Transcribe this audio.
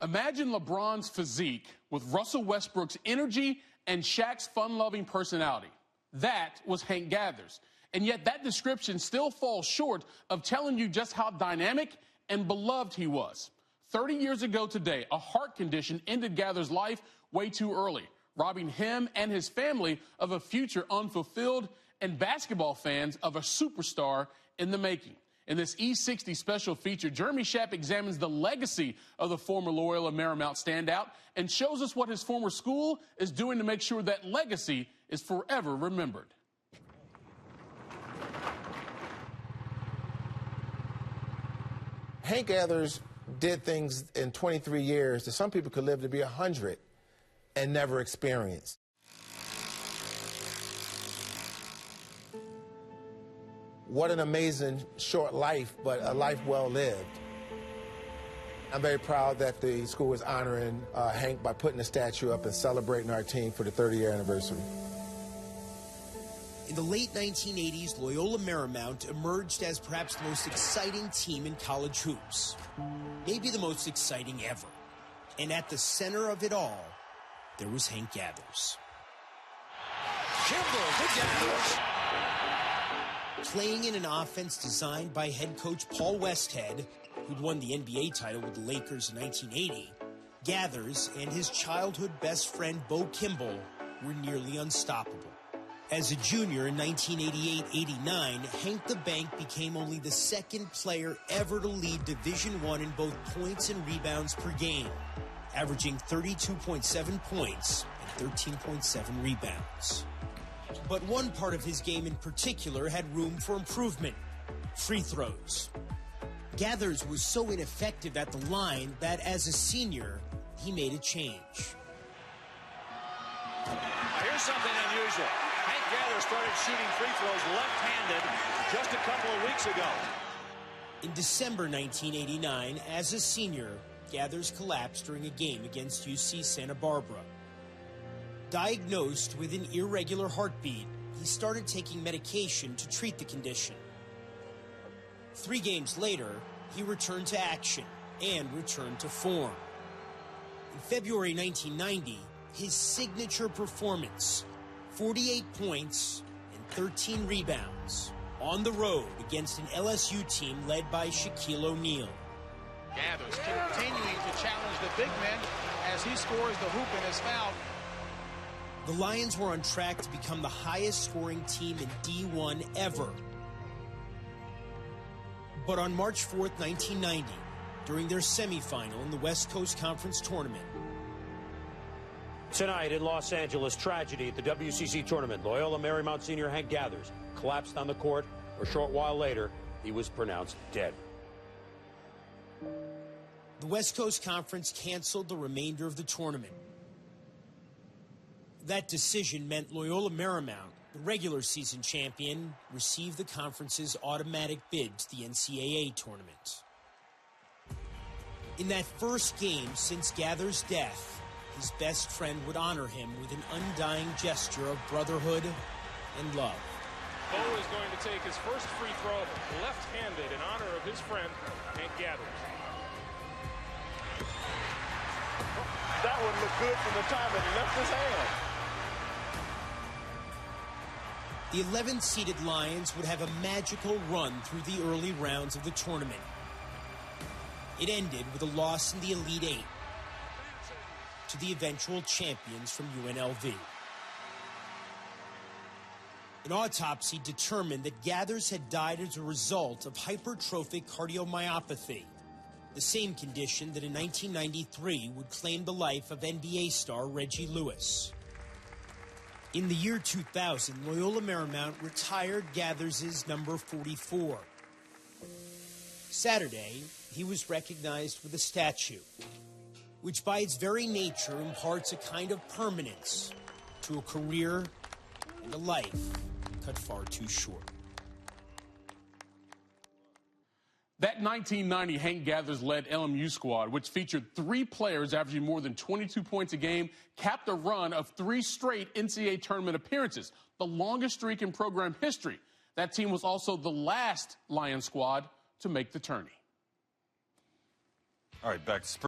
Imagine LeBron's physique with Russell Westbrook's energy and Shaq's fun-loving personality. That was Hank Gathers. And yet that description still falls short of telling you just how dynamic and beloved he was. 30 years ago today, a heart condition ended Gathers' life way too early, robbing him and his family of a future unfulfilled and basketball fans of a superstar in the making. In this E60 special feature, Jeremy Schaap examines the legacy of the former Loyola Marymount standout and shows us what his former school is doing to make sure that legacy is forever remembered. Hank Gathers did things in 23 years that some people could live to be 100 and never experience. What an amazing short life, but a life well lived. I'm very proud that the school is honoring Hank by putting a statue up and celebrating our team for the 30-year anniversary. In the late 1980s, Loyola Marymount emerged as perhaps the most exciting team in college hoops. Maybe the most exciting ever. And at the center of it all, there was Hank Gathers. Kimball to Gathers. Playing in an offense designed by head coach Paul Westhead, who'd won the NBA title with the Lakers in 1980, Gathers and his childhood best friend Bo Kimball were nearly unstoppable. As a junior in 1988-89, Hank the Bank became only the second player ever to lead Division I in both points and rebounds per game, averaging 32.7 points and 13.7 rebounds. But one part of his game in particular had room for improvement: free throws. Gathers was so ineffective at the line that as a senior, he made a change. Here's something unusual. Hank Gathers started shooting free throws left-handed just a couple of weeks ago. In December 1989, as a senior, Gathers collapsed during a game against UC Santa Barbara. Diagnosed with an irregular heartbeat, he started taking medication to treat the condition. 3 games later, he returned to action and returned to form. In February 1990, his signature performance, 48 points and 13 rebounds, on the road against an LSU team led by Shaquille O'Neal. Gathers continuing to challenge the big men as he scores the hoop and is fouled. The Lions were on track to become the highest-scoring team in D1 ever. But on March 4th, 1990, during their semifinal in the West Coast Conference Tournament. Tonight in Los Angeles, tragedy at the WCC tournament. Loyola Marymount senior Hank Gathers collapsed on the court. A short while later, he was pronounced dead. The West Coast Conference canceled the remainder of the tournament. That decision meant Loyola Marymount, the regular season champion, received the conference's automatic bid to the NCAA tournament. In that first game since Gathers' death, his best friend would honor him with an undying gesture of brotherhood and love. Bo is going to take his first free throw left-handed in honor of his friend, Hank Gathers. That one looked good from the time it left his hand. The 11th-seeded Lions would have a magical run through the early rounds of the tournament. It ended with a loss in the Elite Eight to the eventual champions from UNLV. An autopsy determined that Gathers had died as a result of hypertrophic cardiomyopathy, the same condition that in 1993 would claim the life of NBA star Reggie Lewis. In the year 2000, Loyola Marymount retired Gathers' number 44. Saturday, he was recognized with a statue, which by its very nature imparts a kind of permanence to a career and a life cut far too short. That 1990 Hank Gathers-led LMU squad, which featured 3 players averaging more than 22 points a game, capped a run of 3 straight NCAA tournament appearances, the longest streak in program history. That team was also the last Lions squad to make the tourney. All right, back to